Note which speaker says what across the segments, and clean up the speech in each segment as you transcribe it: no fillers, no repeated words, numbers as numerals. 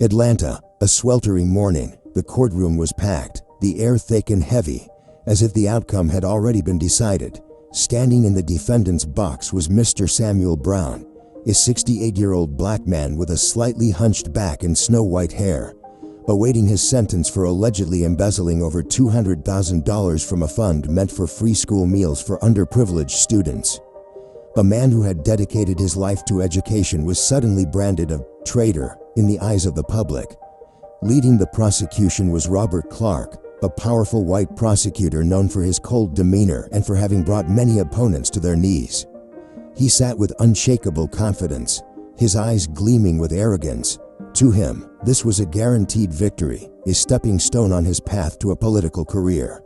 Speaker 1: Atlanta, a sweltering morning. The courtroom was packed, the air thick and heavy, as if the outcome had already been decided. Standing in the defendant's box was Mr. Samuel Brown, a 68-year-old black man with a slightly hunched back and snow-white hair, awaiting his sentence for allegedly embezzling over $200,000 from a fund meant for free school meals for underprivileged students. A man who had dedicated his life to education was suddenly branded a traitor in the eyes of the public. Leading the prosecution was Robert Clark, a powerful white prosecutor known for his cold demeanor and for having brought many opponents to their knees. He sat with unshakable confidence, his eyes gleaming with arrogance. To him, this was a guaranteed victory, a stepping stone on his path to a political career.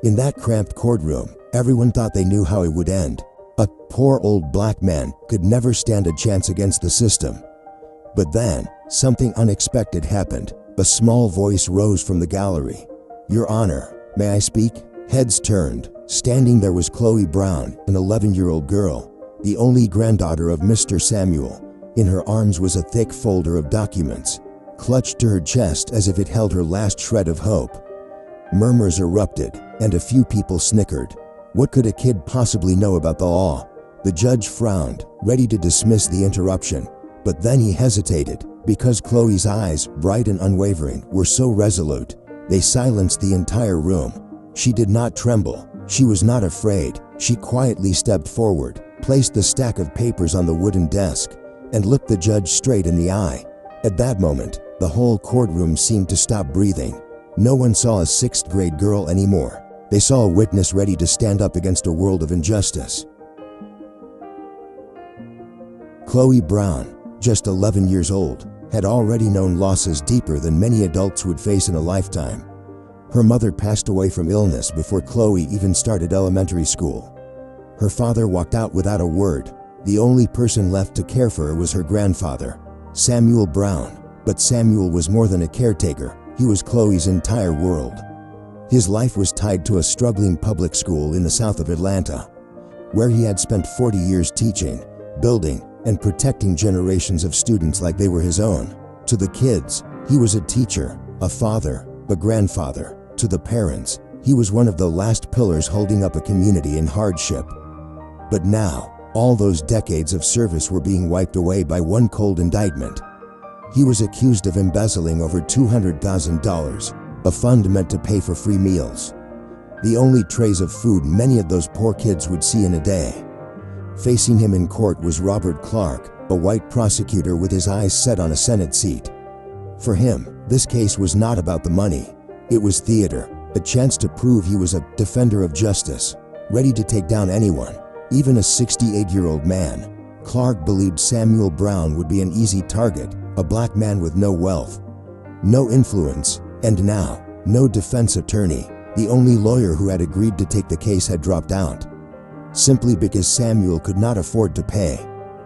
Speaker 1: In that cramped courtroom, everyone thought they knew how it would end. A poor old black man could never stand a chance against the system. But then, something unexpected happened. A small voice rose from the gallery. "Your Honor, may I speak?" Heads turned. Standing there was Chloe Brown, an 11-year-old girl, the only granddaughter of Mr. Samuel. In her arms was a thick folder of documents, clutched to her chest as if it held her last shred of hope. Murmurs erupted, and a few people snickered. What could a kid possibly know about the law? The judge frowned, ready to dismiss the interruption, but then he hesitated, because Chloe's eyes, bright and unwavering, were so resolute. They silenced the entire room. She did not tremble. She was not afraid. She quietly stepped forward, placed the stack of papers on the wooden desk, and looked the judge straight in the eye. At that moment, the whole courtroom seemed to stop breathing. No one saw a sixth-grade girl anymore. They saw a witness ready to stand up against a world of injustice. Chloe Brown, just 11 years old, had already known losses deeper than many adults would face in a lifetime. Her mother passed away from illness before Chloe even started elementary school. Her father walked out without a word. The only person left to care for her was her grandfather, Samuel Brown. But Samuel was more than a caretaker. He was Chloe's entire world. His life was tied to a struggling public school in the south of Atlanta, where he had spent 40 years teaching, building, and protecting generations of students like they were his own. To the kids, he was a teacher, a father, a grandfather. To the parents, he was one of the last pillars holding up a community in hardship. But now, all those decades of service were being wiped away by one cold indictment. He was accused of embezzling over $200,000, a fund meant to pay for free meals. The only trays of food many of those poor kids would see in a day. Facing him in court was Robert Clark, a white prosecutor with his eyes set on a Senate seat. For him, this case was not about the money. It was theater, a chance to prove he was a defender of justice, ready to take down anyone, even a 68-year-old man. Clark believed Samuel Brown would be an easy target, a black man with no wealth, no influence, and now, no defense attorney. The only lawyer who had agreed to take the case had dropped out, simply because Samuel could not afford to pay.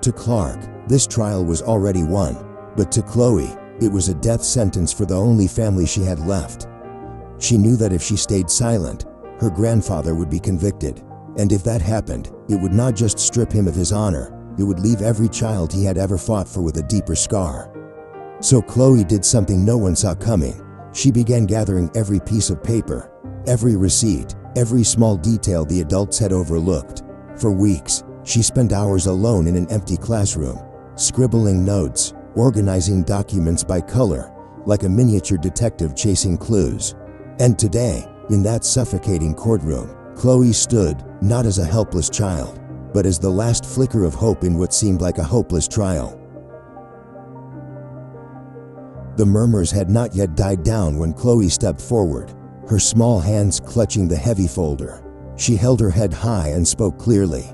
Speaker 1: To Clark, this trial was already won, but to Chloe, it was a death sentence for the only family she had left. She knew that if she stayed silent, her grandfather would be convicted, and if that happened, it would not just strip him of his honor, it would leave every child he had ever fought for with a deeper scar. So Chloe did something no one saw coming. She began gathering every piece of paper, every receipt, every small detail the adults had overlooked. For weeks, she spent hours alone in an empty classroom, scribbling notes, organizing documents by color, like a miniature detective chasing clues. And today, in that suffocating courtroom, Chloe stood, not as a helpless child, but as the last flicker of hope in what seemed like a hopeless trial. The murmurs had not yet died down when Chloe stepped forward, her small hands clutching the heavy folder. She held her head high and spoke clearly.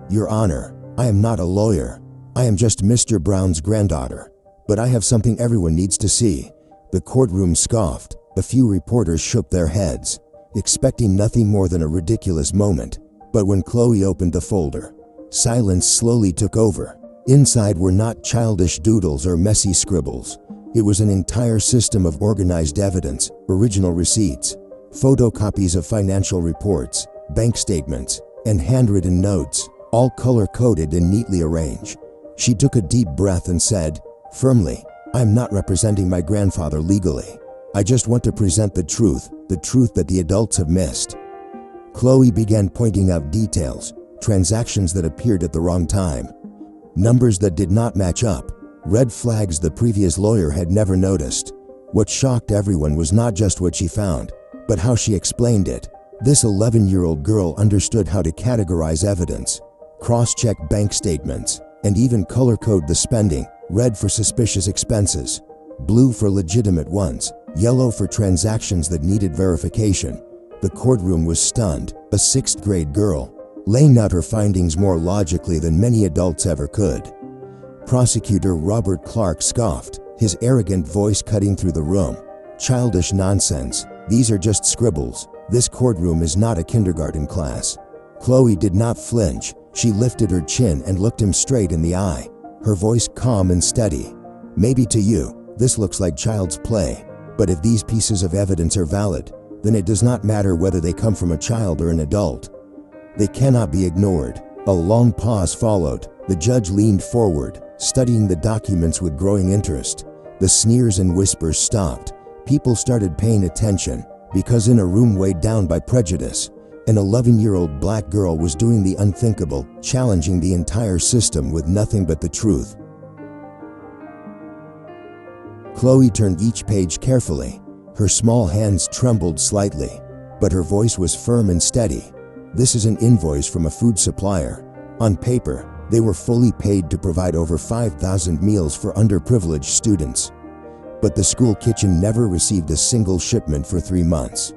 Speaker 1: "Your Honor, I am not a lawyer. I am just Mr. Brown's granddaughter. But I have something everyone needs to see." The courtroom scoffed. A few reporters shook their heads, expecting nothing more than a ridiculous moment. But when Chloe opened the folder, silence slowly took over. Inside were not childish doodles or messy scribbles. It was an entire system of organized evidence, original receipts, photocopies of financial reports, bank statements, and handwritten notes, all color-coded and neatly arranged. She took a deep breath and said, firmly, I'm not representing my grandfather legally. I just want to present the truth that the adults have missed." Chloe began pointing out details, transactions that appeared at the wrong time, numbers that did not match up, red flags the previous lawyer had never noticed. What shocked everyone was not just what she found, but how she explained it. This 11-year-old girl understood how to categorize evidence, cross-check bank statements, and even color-code the spending: red for suspicious expenses, blue for legitimate ones, yellow for transactions that needed verification. The courtroom was stunned. A 6th-grade girl, laying out her findings more logically than many adults ever could. Prosecutor Robert Clark scoffed, his arrogant voice cutting through the room. "Childish nonsense. These are just scribbles. This courtroom is not a kindergarten class." Chloe did not flinch. She lifted her chin and looked him straight in the eye, her voice calm and steady. "Maybe to you, this looks like child's play, but if these pieces of evidence are valid, then it does not matter whether they come from a child or an adult. They cannot be ignored." A long pause followed. The judge leaned forward, studying the documents with growing interest. The sneers and whispers stopped. People started paying attention, because in a room weighed down by prejudice, an 11-year-old black girl was doing the unthinkable, challenging the entire system with nothing but the truth. Chloe turned each page carefully. Her small hands trembled slightly, but her voice was firm and steady. "This is an invoice from a food supplier. On paper, they were fully paid to provide over 5,000 meals for underprivileged students. But the school kitchen never received a single shipment for 3 months."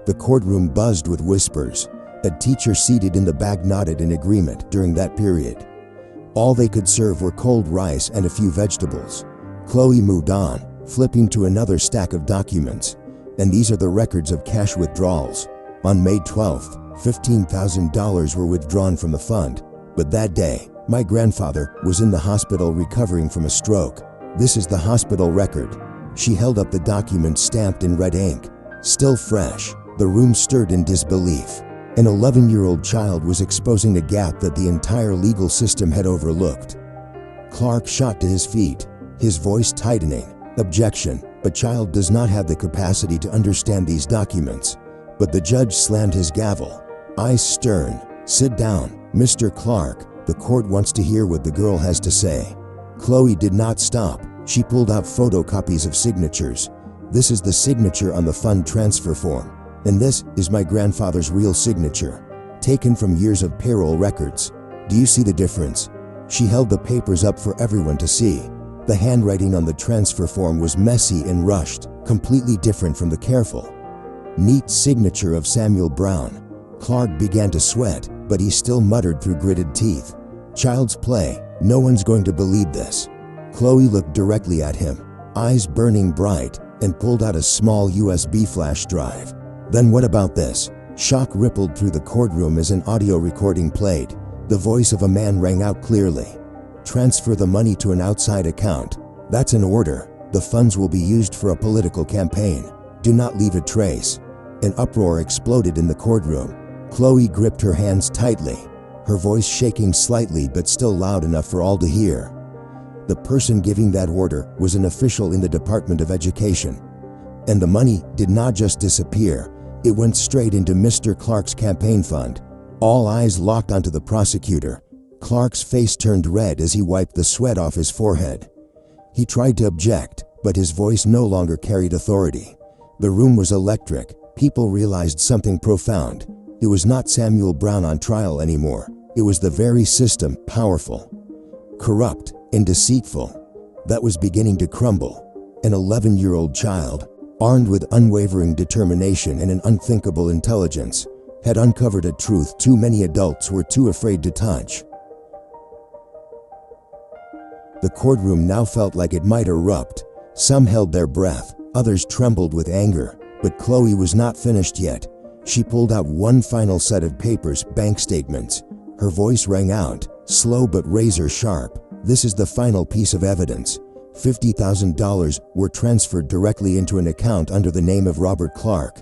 Speaker 1: The courtroom buzzed with whispers. A teacher seated in the back nodded in agreement during that period. All they could serve were cold rice and a few vegetables. Chloe moved on, flipping to another stack of documents. And these are the records of cash withdrawals. On May 12th, $15,000 were withdrawn from the fund. But that day, my grandfather was in the hospital recovering from a stroke. This is the hospital record. She held up the document stamped in red ink. Still fresh, the room stirred in disbelief. An 11-year-old child was exposing a gap that the entire legal system had overlooked. Clark shot to his feet, his voice tightening. "Objection. A child does not have the capacity to understand these documents." But the judge slammed his gavel, eyes stern. "Sit down, Mr. Clark. The court wants to hear what the girl has to say." Chloe did not stop. She pulled out photocopies of signatures. "This is the signature on the fund transfer form. And this is my grandfather's real signature, taken from years of payroll records. Do you see the difference?" She held the papers up for everyone to see. The handwriting on the transfer form was messy and rushed, completely different from the careful, neat signature of Samuel Brown. Clark began to sweat, but he still muttered through gritted teeth, "Child's play. No one's going to believe this." Chloe looked directly at him, eyes burning bright, and pulled out a small USB flash drive. "Then what about this?" Shock rippled through the courtroom as an audio recording played. The voice of a man rang out clearly. "Transfer the money to an outside account. That's an order. The funds will be used for a political campaign. Do not leave a trace." An uproar exploded in the courtroom. Chloe gripped her hands tightly, her voice shaking slightly but still loud enough for all to hear. The person giving that order was an official in the Department of Education. And the money did not just disappear, it went straight into Mr. Clark's campaign fund. All eyes locked onto the prosecutor. Clark's face turned red as he wiped the sweat off his forehead. He tried to object, but his voice no longer carried authority. The room was electric. People realized something profound. It was not Samuel Brown on trial anymore. It was the very system, powerful, corrupt, and deceitful, that was beginning to crumble. An 11-year-old child, armed with unwavering determination and an unthinkable intelligence, had uncovered a truth too many adults were too afraid to touch. The courtroom now felt like it might erupt. Some held their breath, others trembled with anger, but Chloe was not finished yet. She pulled out one final set of papers, bank statements. Her voice rang out, slow but razor sharp. "This is the final piece of evidence. $50,000 were transferred directly into an account under the name of Robert Clark."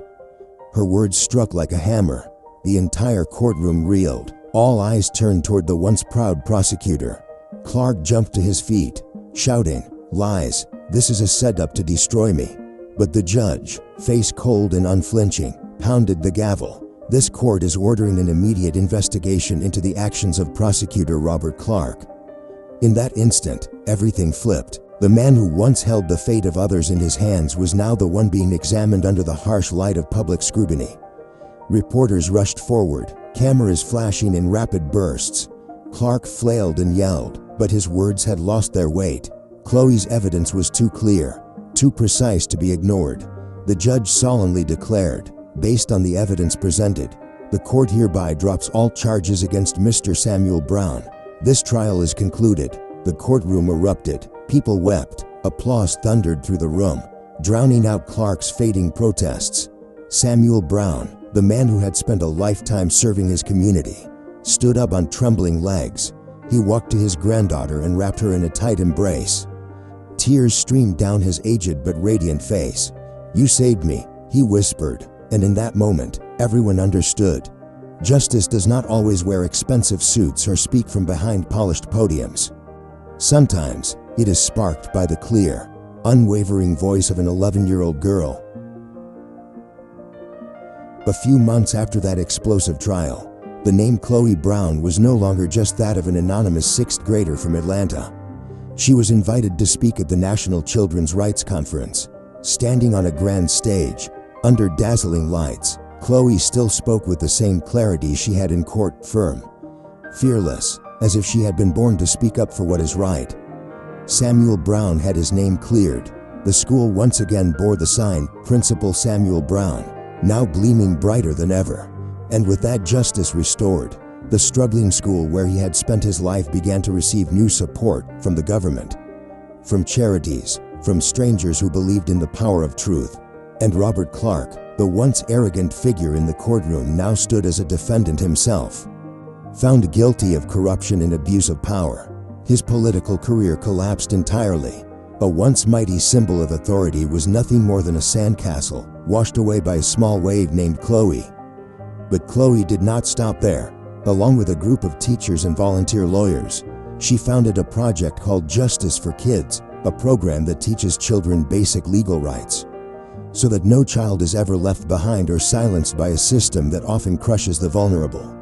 Speaker 1: Her words struck like a hammer. The entire courtroom reeled. All eyes turned toward the once proud prosecutor. Clark jumped to his feet, shouting, "Lies! "This is a setup to destroy me." But the judge, face cold and unflinching, pounded the gavel. "This court is ordering an immediate investigation into the actions of Prosecutor Robert Clark." In that instant, everything flipped. The man who once held the fate of others in his hands was now the one being examined under the harsh light of public scrutiny. Reporters rushed forward, cameras flashing in rapid bursts. Clark flailed and yelled, but his words had lost their weight. Chloe's evidence was too clear, too precise to be ignored. The judge solemnly declared, "Based on the evidence presented, the court hereby drops all charges against Mr. Samuel Brown. This trial is concluded." The courtroom erupted. People wept. Applause thundered through the room, drowning out Clark's fading protests. Samuel Brown, the man who had spent a lifetime serving his community, stood up on trembling legs. He walked to his granddaughter and wrapped her in a tight embrace. Tears streamed down his aged but radiant face. "You saved me," he whispered, and in that moment, everyone understood. Justice does not always wear expensive suits or speak from behind polished podiums. Sometimes, it is sparked by the clear, unwavering voice of an 11-year-old girl. A few months after that explosive trial, the name Chloe Brown was no longer just that of an anonymous sixth grader from Atlanta. She was invited to speak at the National Children's Rights Conference. Standing on a grand stage, under dazzling lights, Chloe still spoke with the same clarity she had in court, firm, fearless, as if she had been born to speak up for what is right. Samuel Brown had his name cleared. The school once again bore the sign, Principal Samuel Brown, now gleaming brighter than ever. And with that justice restored, the struggling school where he had spent his life began to receive new support from the government, from charities, from strangers who believed in the power of truth. And Robert Clark, the once arrogant figure in the courtroom, now stood as a defendant himself. Found guilty of corruption and abuse of power, his political career collapsed entirely. A once mighty symbol of authority was nothing more than a sandcastle, washed away by a small wave named Chloe. But Chloe did not stop there. Along with a group of teachers and volunteer lawyers, she founded a project called Justice for Kids, a program that teaches children basic legal rights, so that no child is ever left behind or silenced by a system that often crushes the vulnerable.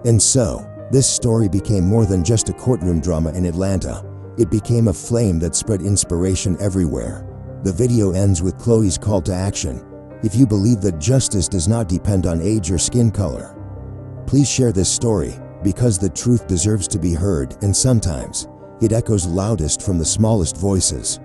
Speaker 1: And so, this story became more than just a courtroom drama in Atlanta. It became a flame that spread inspiration everywhere. The video ends with Chloe's call to action. If you believe that justice does not depend on age or skin color, please share this story, because the truth deserves to be heard, and sometimes it echoes loudest from the smallest voices.